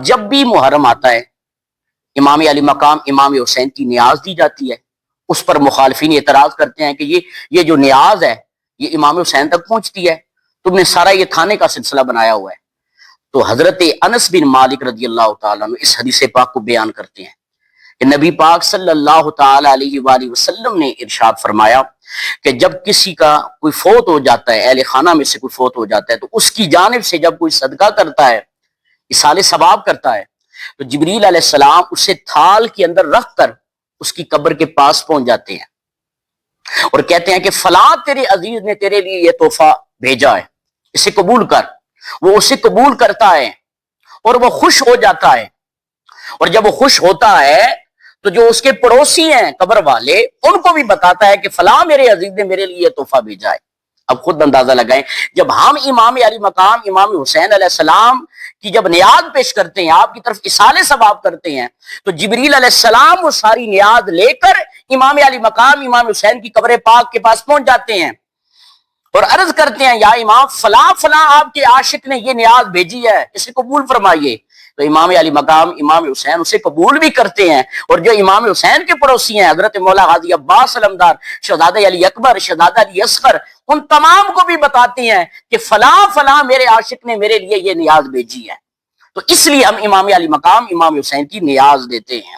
جب بھی محرم آتا ہے امام علی مقام امام حسین کی نیاز دی جاتی ہے. اس پر مخالفین اعتراض کرتے ہیں کہ یہ جو نیاز ہے یہ امام حسین تک پہنچتی ہے, تم نے سارا یہ کھانے کا سلسلہ بنایا ہوا ہے. تو حضرت انس بن مالک رضی اللہ تعالیٰ عنہ اس حدیث پاک کو بیان کرتے ہیں کہ نبی پاک صلی اللہ تعالی علیہ وآلہ وسلم نے ارشاد فرمایا کہ جب کسی کا کوئی فوت ہو جاتا ہے, اہل خانہ میں سے کوئی فوت ہو جاتا ہے, تو اس کی جانب سے جب کوئی صدقہ کرتا ہے, اصال ثواب کرتا ہے, تو جبریل علیہ السلام اسے تھال کے اندر رکھ کر اس کی قبر کے پاس پہنچ جاتے ہیں اور کہتے ہیں کہ فلاں تیرے عزیز نے تیرے لیے یہ تحفہ بھیجا ہے, اسے قبول کر. وہ اسے قبول کرتا ہے اور وہ خوش ہو جاتا ہے, اور جب وہ خوش ہوتا ہے تو جو اس کے پڑوسی ہیں قبر والے ان کو بھی بتاتا ہے کہ فلاں میرے عزیز نے میرے لیے تحفہ بھیجا ہے. اب خود اندازہ لگائیں, جب ہم امام علی مقام امام حسین علیہ السلام کی جب نیاز پیش کرتے ہیں, آپ کی طرف اصال ثواب کرتے ہیں, تو جبریل علیہ السلام وہ ساری نیاز لے کر امام علی مقام امام حسین کی قبر پاک کے پاس پہنچ جاتے ہیں اور عرض کرتے ہیں یا امام فلاں فلاں آپ کے عاشق نے یہ نیاز بھیجی ہے, اسے قبول فرمائیے. تو امام علی مقام امام حسین اسے قبول بھی کرتے ہیں, اور جو امام حسین کے پڑوسی ہیں حضرت مولا غازی عباس علمدار, شہزادہ علی اکبر, شہزادہ علی اصغر, ان تمام کو بھی بتاتے ہیں کہ فلاں فلاں میرے عاشق نے میرے لیے یہ نیاز بھیجی ہے. تو اس لیے ہم امام علی مقام امام حسین کی نیاز دیتے ہیں.